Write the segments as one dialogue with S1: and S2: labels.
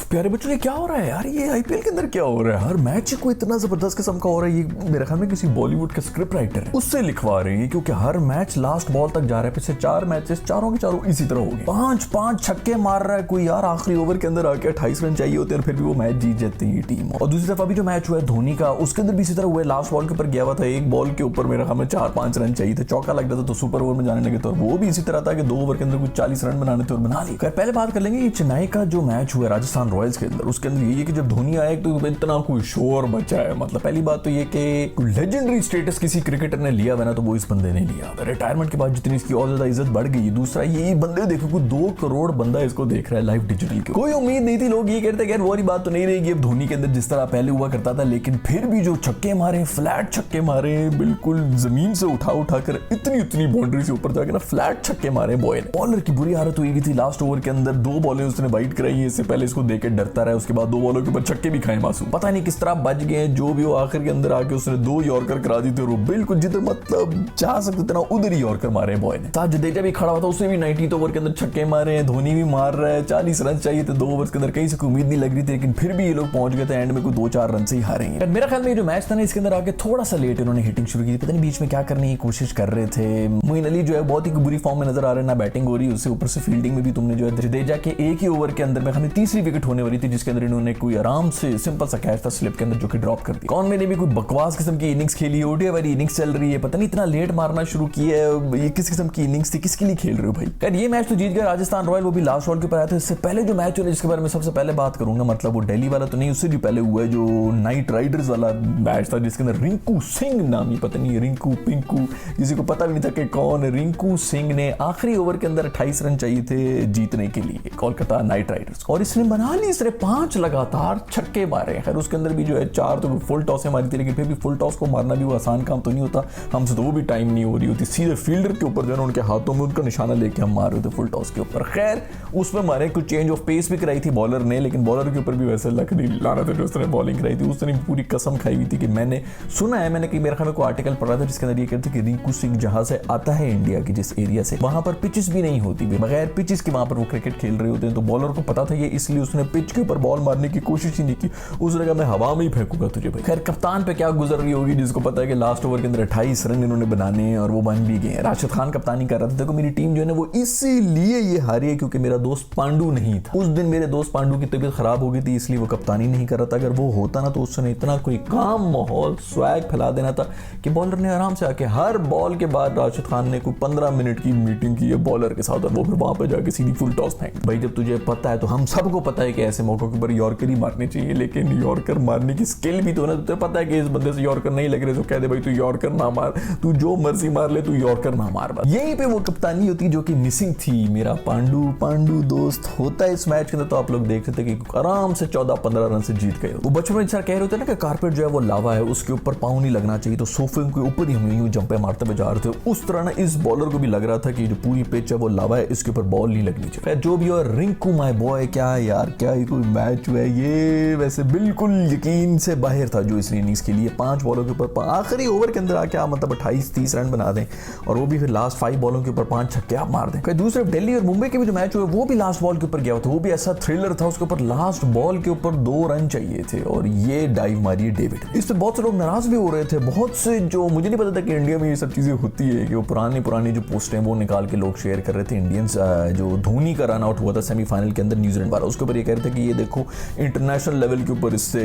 S1: प्यारे बच्चों ये क्या हो रहा है यार, ये आईपीएल के अंदर क्या हो रहा है? हर मैच को इतना जबरदस्त किस्म का हो रहा है। ये मेरे ख्याल में किसी बॉलीवुड के स्क्रिप्ट राइटर है उससे लिखवा रहे हैं, क्योंकि हर मैच लास्ट बॉल तक जा रहा है। पिछले 4 मैचेस चारों के चारों इसी तरह हो गए। 5-5 छक्के मार रहा है कोई यार, आखिरी ओवर के अंदर आके 28 रन चाहिए होते हैं और फिर भी वो मैच जीत जाती है टीम। और दूसरी तरफ अभी जो मैच हुआ है धोनी का, उसके अंदर भी इसी तरह हुआ है। लास्ट बॉल के ऊपर गया हुआ था, एक बॉल के ऊपर मेरे ख्याल में 4-5 रन चाहिए थे, चौका लग जाता तो सुपर ओवर में जाने लगे थे। और वो भी इसी तरह था कि 2 ओवर के अंदर कुछ 40 रन बनाने थे और बना लिए। पहले बात कर लेंगे चेन्नई का जो मैच हुआ राजस्थान रॉयल्स के अंदर। उसके अंदर ये कि जब धोनी आया तो इतना कोई शोर बचा है। मतलब पहली बात तो ये कि लेजेंडरी स्टेटस किसी क्रिकेटर ने लिया है ना, तो वो इस बंदे ने लिया। रिटायरमेंट के बाद जितनी इसकी और ज्यादा इज्जत बढ़ गई। दूसरा ये बंदे देखो कोई 2 करोड़ बंदा इसको देख रहा है लाइव डिजिटल के। कोई उम्मीद नहीं थी, लोग ये कहते हैं वो वाली बात तो नहीं रहेगी अब धोनी के अंदर जिस तरह पहले हुआ करता था। लेकिन फिर भी जो छक्के मारे, फ्लैट छक्के मारे, बिल्कुल जमीन से उठा कर इतनी बाउंड्री से ऊपर जाकर ना फ्लैट छक्के मारे बॉय ने। बॉलर की बुरी हालत हुई थी लास्ट ओवर के अंदर। 2 बॉलें उसने बाइट कराई है, इससे पहले इसको देख के डरता रहा। उसके बाद 2 बॉलों के ऊपर छक्के भी खाए मासूम, पता नहीं किस तरह बच गए। जो भी वो आखिर के अंदर आके उसने 2 यॉर्कर करा दी थी और बिल्कुल जिधर मतलब चाह सकते थे ना उधर ही यॉर्कर मारे बॉय ने। साथ जडेजा भी खड़ा हुआ था, उसने भी 90 ओवर के अंदर छक्के मारे हैं। धोनी भी मार रहा है, 40 रन चाहिए थे 2 ओवर के अंदर, कहीं से कोई उम्मीद नहीं लग रही थी। लेकिन फिर भी ये लोग पहुंच गए थे एंड में कोई 2-4 रन से ही हारेंगे। मेरा ख्याल में ये जो मैच था ना, इसके अंदर आके थोड़ा सा लेट इन्होंने हिटिंग शुरू की थी। पता नहीं बीच में क्या करने की कोशिश कर रहे थे। मोइन अली जो है बहुत ही बुरी फॉर्म में नजर आ रहे हैं, ना बैटिंग हो रही है उससे, ऊपर से फील्डिंग में भी तुमने जो है जडेजा के एक ही ओवर के अंदर में हमें तीसरी विकेट होने वाली थी, जिसके अंदर इन्होंने कोई आराम से सिंपल सा कैच था स्लिप के अंदर जो कि ड्रॉप कर दी। कौन मैंने भी कोई बकवास किस्म की इनिंग्स खेली, ओडीआई वाली इनिंग्स चल रही है, पता नहीं इतना लेट मारना शुरू किया है। ये किस किस्म की इनिंग्स थी, किसके लिए खेल रहे हो भाई? यार ये मैच तो जीत गया राजस्थान रॉयल, वो भी लास्ट बॉल के ऊपर आया था। इससे पहले जो मैच हुआ जिसके बारे में सबसे पहले बात करूंगा, मतलब वो दिल्ली वाला तो नहीं, उससे भी पहले हुआ है जो नाइट राइडर्स वाला मैच था, जिसके अंदर रिंकू सिंह नामी, पता नहीं रिंकू पिंकू, किसी को पता भी नहीं था कि कौन है। रिंकू सिंह ने आखिरी ओवर के अंदर 28 रन चाहिए थे जीतने के लिए कोलकाता नाइट राइडर्स, और इसने बना ली। इसने 5 लगातार छक्के मारे। खैर उसके अंदर भी जो है 4 तो फुल टॉस मारी थी, लेकिन फिर भी फुल टॉस को मारना भी वो आसान काम तो नहीं होता। हमसे तो वो भी टाइम नहीं हो रही होती, सीधे फील्डर के ऊपर जो है उनके हाथों में उनका निशाना लेके हम मार रहे थे फुल टॉस के ऊपर। खैर उसमें मारे, कुछ चेंज ऑफ पेस भी कराई थी बॉलर ने, लेकिन बॉलर के ऊपर भी वैसे लक नहीं लाना था जो उसने बॉलिंग कराई थी। उसने पूरी कसम खाई हुई थी कि मैंने सुना है, मैंने मेरे ख्याल में कोई आर्टिकल पढ़ा था जिसके अंदर ये कहते कि रिंकू सिंह जहां से आता है इंडिया की जिस एरिया से, वहां पर पिचेस भी नहीं होती, बगैर पिचेस के वहां पर वो क्रिकेट खेल रहे होते हैं। तो बॉलर को पता था ये, इसलिए उसने पिच के ऊपर बॉल मारने की कोशिश ही नहीं की। उसने कहा मैं हवा में ही फेंकूंगा तुझे भाई। खैर कप्तान पे क्या गुजर रही होगी जिसको पता है कि लास्ट ओवर के अंदर 28 रन इन्होंने बनाने हैं और वो बन भी गए। राशिद खान कप्तानी कर रहा था। देखो मेरी टीम जो है ना वो इसीलिए ये हारी है क्योंकि मेरा दोस्त पांडू नहीं था। उस दिन मेरे दोस्त पांडू की तबीयत खराब हो गई थी, इसलिए वो कप्तानी नहीं कर रहा था। अगर वो होता ना तो उसने इतना कोई काम माहौल स्वैग फैला देना था कि बॉलर ने आराम से आके हर बॉल के बाद राशिद खान ने कोई 15 मिनट की मीटिंग की है बॉलर के साथ, और वो फिर वहां पे जाके सीधी फुल टॉस फेंक। भाई जब तुझे पता है, तो हम सबको पता है कि ऐसे मौकों के ऊपर यॉर्कर ही मारनी चाहिए, लेकिन यॉर्कर मारने की स्किल भी तो ना, तुझे पता है कि इस बंदे से यॉर्कर नहीं लग रहे तो कह दे भाई तू यॉर्कर ना मार, तू जो मर्जी मार ले, तू यॉर्कर ना मार। बस यहीं पे वो कप्तानी होती जो कि मिसिंग थी। मेरा पांडू दोस्त होता है इस मैच के अंदर, तो आप लोग देख सकते कि आराम से 14-15 रन से जीत गए। वो बचपन में कह रहे होते ना कि कारपेट जो है वो लावा है, उसके ऊपर पाँव नहीं लगना चाहिए, तो सोफे के ऊपर ही हम यूं जंपे मारते हुए जा रहे थे। उस तरह ना इस बॉलर को भी लग रहा था कि जो पूरी पिच है वो लावा है, इसके ऊपर बॉल नहीं लगनी चाहिए। जो भी और रिंकू माय बॉय, क्या यार क्या ही कोई मैच हुआ है ये, वैसे बिल्कुल यकीन से बाहर था जो इसने इनिंग्स के लिए 5 बॉलों के ऊपर आखिरी ओवर के अंदर आके मतलब 28-30 रन बना दें, और वो भी फिर लास्ट 5 बॉलों के ऊपर 5 छक्के आप मार दें। दूसरे दिल्ली और मुंबई के भी जो मैच हुए वो भी लास्ट बॉल के ऊपर गया था, वो भी ऐसा थ्रिलर था, उसके ऊपर लास्ट बॉल के ऊपर 2 रन चाहिए थे और ये डाइव मारी डेविड। इस पे बहुत से लोग नाराज भी हो रहे थे, बहुत से, जो मुझे नहीं पता था कि इंडिया में ये सब चीजें होती है कि वो पुरानी जो पोस्ट हैं वो निकाल के लोग शेयर कर रहे थे। इंडियंस जो धोनी का रन आउट हुआ था सेमीफाइनल के अंदर न्यूजीलैंड वाला, उसके ऊपर ये कह रहे थे कि ये देखो इंटरनेशनल लेवल के ऊपर इससे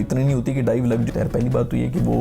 S1: इतनी नहीं होती कि डाइव लग जाए। पहली बात तो ये कि वो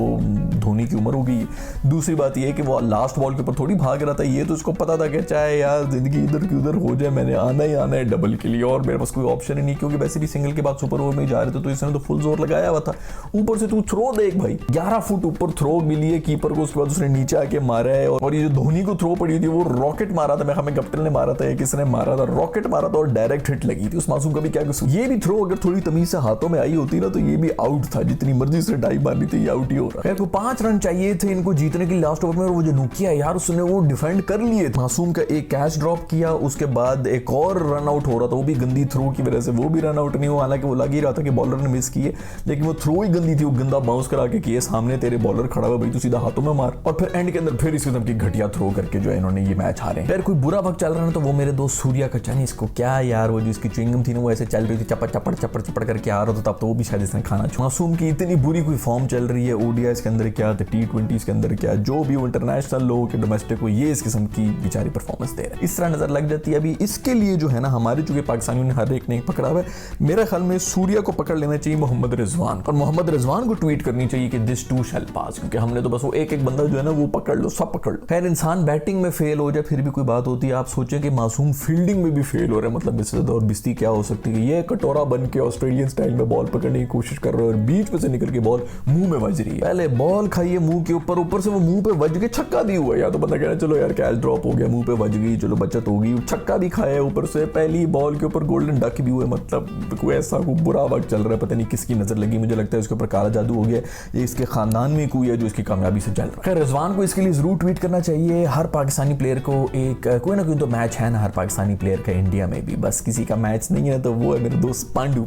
S1: धोनी की उम्र हो गई, दूसरी बात ये कि वो लास्ट बॉल के ऊपर थोड़ी भाग रहा था, ये तो उसको पता था कि चाहे यार जिंदगी इधर की उधर हो जाए, मैंने आना ही आना है डबल के लिए, और मेरे पास कोई ऑप्शन ही नहीं, क्योंकि वैसे भी सिंगल के बाद सुपर ओवर में जा रहे थे, तो इसने तो फुल जोर लगाया हुआ था। ऊपर से तू थ्रो देख भाई, 11 फुट ऊपर थ्रो मिली है कीपर को, उसके बाद उसने नीचे आके मारा है। और ये जो धोनी को थ्रो पड़ी थी वो रॉकेट मारा था, मैं हमें कैप्टन ने मारा था, किसने मारा था, रॉकेट मारा था और डायरेक्ट हिट लगी थी। उस मासूम का भी क्या कसूर। ये भी थ्रो अगर थोड़ी तमीज से हाथों में आई होती ना तो ये भी आउट था, जितनी मर्जी से डाइव मारनी थी ये आउट ही हो रहा है। 5 रन चाहिए थे इनको जीतने के लास्ट ओवर में, और वो जो नुकिया यार उसने वो डिफेंड कर लिए। मासूम का एक कैच ड्रॉप किया, उसके बाद एक और रन आउट हो रहा था, वो भी गंदी थ्रो की वजह से वो भी रन आउट नहीं हुआ। हालांकि वो लग ही रहा था कि बॉलर ने मिस किए, लेकिन वो थ्रो ही गंदी थी, वो गंदा बाउंस करा के किए, सामने तेरे बॉलर खड़ा हुआ भाई तू सीधा हाथों में मार, और फिर एंड के अंदर फिर इस किस्म की घटिया थ्रो करके जो है इन्होंने ये मैच हारे। फिर कोई बुरा वक्त चल रहा है तो वो मेरे दोस्त सूर्या का, चाहे इसको क्या यार, वो जिसकी च्युइंगम थी ना वो ऐसे चल रही थी, चपड़ करके आ रहा था, तब तो वो भी शायद इसने खाना छोड़ा। मासूम की इतनी बुरी कोई फॉर्म चल रही है, ओडीआईस के अंदर क्या, T20s के अंदर क्या, जो भी वो इंटरनेशनल लोगों के डोमेस्टिक को ये इस किस्म की बेचारी परफॉर्मेंस दे रहा है, इस तरह नजर लग जाती है। अभी इसके लिए जो है ना, हमारे चूंकि पाकिस्तानियों ने हर एक ने पकड़ा हुआ है, मेरे ख्याल में सूर्या को पकड़ लेना चाहिए मोहम्मद रिजवान, और मोहम्मद रिजवान को ट्वीट करनी चाहिए कि दिस टू शैल पास, क्योंकि हमने तो बस वो एक बंदा जो है ना वो पकड़ लो, सब पकड़ लो। खैर, इंसान बैटिंग में फेल हो जाए फिर भी कोई बात होती है, आप सोचें कि मासूम फील्डिंग में भी फेल हो रहा है, मतलब इससे और बिस्ती क्या हो सकती है। ये कटोरा बन के ऑस्ट्रेलियन स्टाइल में बॉल पकड़ने की कोशिश कर रहा है और बीच में से निकल के बॉल मुंह में बज रही है। पहले बॉल खाइए मुंह के ऊपर, ऊपर से वो मुंह पे बज के छक्का भी हुआ। या तो बंदा कह रहा है चलो यार कैच ड्रॉप हो गया, मुंह पे बज गई, चलो बचत होगी, छक्का भी खाया ऊपर से, पहली बॉल के ऊपर गोल्डन डक भी हुए। मतलब कोई ऐसा कोई बुरा वक्त चल रहा है, पता नहीं किसकी नजर लगी, मुझे लगता है इसके ऊपर काला जादू हो गया, ये इसके खानदान में कोई है जो इसकी कामयाबी से चल रहा है। खैर, रिजवान को इसके लिए जरूर ट्वीट करना चाहिए। हर पाकिस्तानी प्लेयर को एक कोई ना कोई तो मैच है ना हर पाकिस्तानी प्लेयर का इंडिया में भी, बस किसी का मैच नहीं है तो वो है मेरे दोस्त पांडू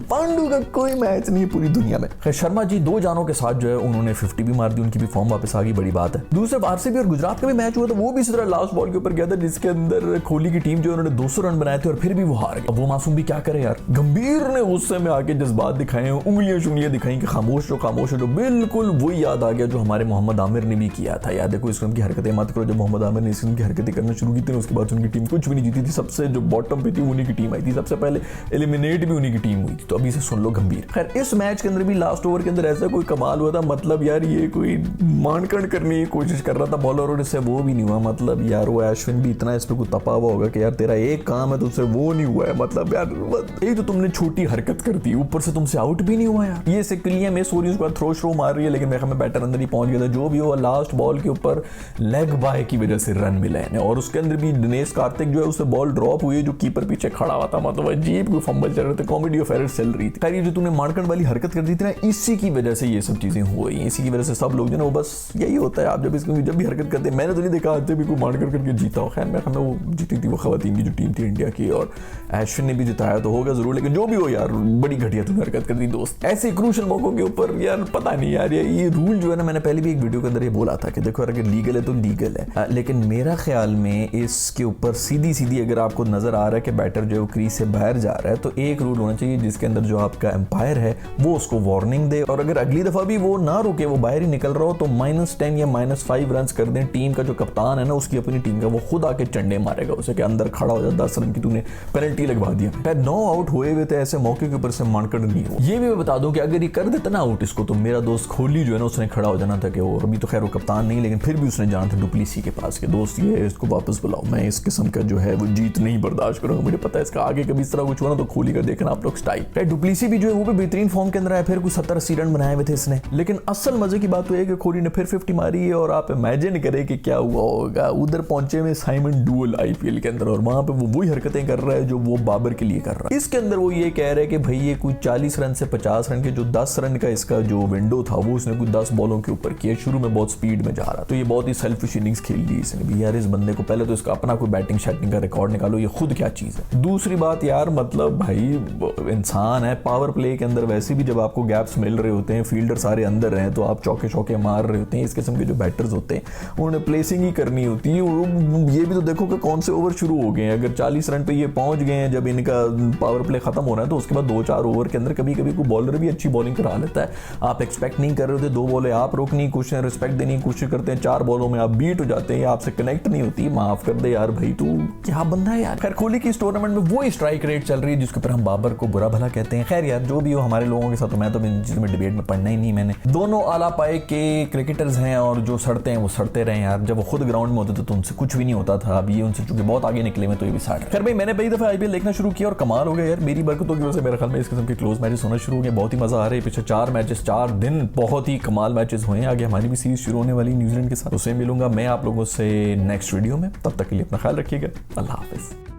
S1: का कोई मैच नहीं है पूरी दुनिया में। खैर, शर्मा जी 2 जानों के साथ जो है उन्होंने 50 भी मार दी, उनकी भी फॉर्म वापस आ गई, बड़ी बात है। दूसरे आरसीबी और गुजरात का भी मैच हुआ था, वो भी इस तरह लास्ट बॉल के ऊपर गया था, जिसके अंदर कोहली की टीम जो उन्होंने 200 रन बनाए थे और फिर भी वो हार गए। अब वो मासूम भी क्या करे यार, गंभीर ने गुस्से में आके जज्बात दिखाए, उंगलियां दिखाई कि खामोश हो, बिल्कुल वही याद आ गया जो हमारे मोहम्मद आमिर ने भी किया था। याद देखो, इस किस्म की हरकतें मत करो। जब मोहम्मद आमिर ने इस किस्म की हरकतें करना शुरू की थी, उसके बाद उनकी टीम कुछ भी नहीं जीती थी, सबसे जो बॉटम पे थी उन्हीं की टीम आई थी, सबसे पहले एलिमिनेट भी उन्हीं की टीम हुई थी। तो अभी से सुन लो गंभीर। खैर, इस मैच के अंदर भी लास्ट ओवर के अंदर ऐसा कोई कमाल हुआ था, मतलब यार ये कोई मानकड़ करने की कोशिश कर रहा था बॉलर और इससे वो भी नहीं हुआ। मतलब यार वो अश्विन भी इतना इस पे कुछ तपा हुआ होगा कि यार तेरा एक काम है, तुझसे वो नहीं हुआ है। मतलब यार एक तो तुमने छोटी हरकत कर दी, ऊपर से तुमसे आउट भी नहीं हुआ यार। ये सिकलियां मैं सोरी उसके बाद थ्रो श्रो मार रही है, लेकिन मेरे ख्याल में बैटर अंदर ही पहुंच गया था। जो भी हो, लास्ट बॉल के ऊपर लेग बाय की वजह से रन मिला है, और उसके अंदर भी दिनेश कार्तिक जो है उससे बॉल ड्रॉप हुई, जो कीपर पीछे खड़ा हुआ था, मतलब अजीब कोई फंबल चल रहे थे, कॉमेडी ऑफ एरर्स चल रही थी। खैर, ये जो तूने मारकंड वाली हरकत कर दी थी ना, इसी की वजह से ये सब चीजें हुई, इसी की वजह से सब लोग जो ना वो बस यही होता है, आप जब भी हरकत करते हैं, मैंने तो नहीं देखा आज भी कोई मारकर करके जीता हो। खैर, मेरे वो जीती थी वो खवातीन की जो टीम थी इंडिया की, और अश्विन ने भी जिताया तो होगा जरूर, लेकिन जो भी हो यार बड़ी घटिया तूने हरकत कर दी दोस्त। ऐसे क्रूशल मौकों के ऊपर यार पता नहीं यार, ये रूल जो है ना, मैंने पहले भी एक वीडियो के अंदर ये बोला था कि देखो अगर लीगल है तो लीगल है, लेकिन मेरा ख्याल में इसके ऊपर सीधी अगर आपको नजर आ रहा है कि बैटर जो है वो क्रीज से बाहर जा रहा है, तो एक रूल होना चाहिए जिसके अंदर जो आपका एम्पायर है वो उसको वार्निंग दे, और अगर अगली दफा भी वो ना रुके, वो बाहर ही निकल रहा हो, तो -10 या -5 रन कर दें। टीम का जो कप्तान है ना, उसकी अपनी टीम का, वो खुद आके चंडे मारेगा उसे कि अंदर खड़ा हो जा, 10 रन की तूने पेनल्टी लगवा दिया। 9 आउट हुए हुए थे, ऐसे मौके के ऊपर से मानकर नहीं हो। ये भी मैं बता दूं कि अगर ये कर देता ना आउट इसको, तो मेरा दोस्त कोहली जो है ना उसने खड़ा हो जाना था कि वो अभी तो खैर वो कप्तान नहीं, लेकिन फिर भी उसने जाना था डुप्लेसी के पास कि दोस्त ये इसको वापस बुलाओ, मैं इस किस्म का जो है वो जीत नहीं बर्दाश्त करूंगा, मुझे पता है इसका आगे कभी इस तरह कुछ हुआ ना तो कोहली का देखना आप लोग स्टाइल। डुप्लेसी भी जो है वो भी बेहतरीन फॉर्म के अंदर आया, फिर कुछ 70-80 रन बनाए हुए थे इसने, लेकिन असल मजे की बात तो है कि कोहली ने फिर 50 मारी है, और आप इमेजिन करें कि क्या हुआ होगा। उधर पहुंचे में साइमन डुअल आईपीएल के अंदर, और वहां पे वो वही हरकतें कर रहा है जो वो बाबर के लिए कर रहा है। इसके अंदर वो ये कह रहे हैं कि भाई ये कोई 40 रन से 50 रन के जो 10 रन का इसका जो विंडो था वो उसने कोई 10 बॉलों के ऊपर किया, शुरू में बहुत स्पीड में जा रहा, तो ये बहुत ही सेल्फिश इनिंग्स खेल ली इसने भी। यार इस बंदे को पहले तो इसका अपना कोई बैटिंग शैटिंग का रिकॉर्ड निकालो, ये खुद क्या चीज है। दूसरी बात यार, मतलब भाई इंसान है, पावर प्ले के अंदर वैसे भी जब आपको गैप्स मिल रहे होते हैं, फील्डर सारे अंदर हैं, तो आप चौके मार रहे होते हैं। इस किस्म के जो बैटर्स होते हैं उन्होंने प्लेसिंग ही करनी होती है। ये भी तो देखो कि कौन से ओवर शुरू हो गए हैं, अगर 40 रन पे ये पहुंच गए हैं, जब इनका पावर प्ले खत्म हो रहा है, तो उसके बाद 2-4 ओवर के अंदर कभी कभी कोई बॉलर भी अच्छी बॉलिंग करा लेता है। आप एक्सपेक्ट नहीं कर रहे होते, 2 बॉलें आप रोकने की कोशिश, रिस्पेक्ट देने की कोशिश करते हैं, 4 बॉलों में आप बीट हो जाते हैं, आपसे कनेक्ट नहीं होती, माफ कर दे यार भाई, तू क्या बंदा है यार। खैर, कोहली की इस टूर्नामेंट में वो स्ट्राइक रेट चल रही है जिसके ऊपर हम बाबर को बुरा भला कहते हैं। खैर यार, जो भी हो हमारे लोगों के साथ, तो मैं तो जिसमें डिबेट में पढ़ना ही नहीं, मैंने दोनों आला पाए के क्रिकेटर्स हैं, और जो सड़ते हैं वो सड़ते रहे यार। जब वो खुद ग्राउंड में होते थे तो उनसे कुछ भी नहीं होता था, अब ये उनसे चूंकि बहुत आगे निकले में तो ये भी साड़। खैर भाई, मैंने कई दफा आईपीएल देखना शुरू किया और कमाल हो गया यार, मेरी बरकतों की वजह से मेरे ख्याल में इस किस्म के क्लोज मैचेस होना शुरू हो गए, बहुत ही मजा आ रहा है। पिछले 4 मैचेस 4 दिन बहुत ही कमाल मैचेस हुए हैं। आगे हमारी भी सीरीज शुरू होने वाली न्यूजीलैंड के साथ, उससे मिलूंगा मैं आप लोगों से नेक्स्ट वीडियो में। तब तक के लिए अपना ख्याल रखिएगा, अल्लाह हाफिज।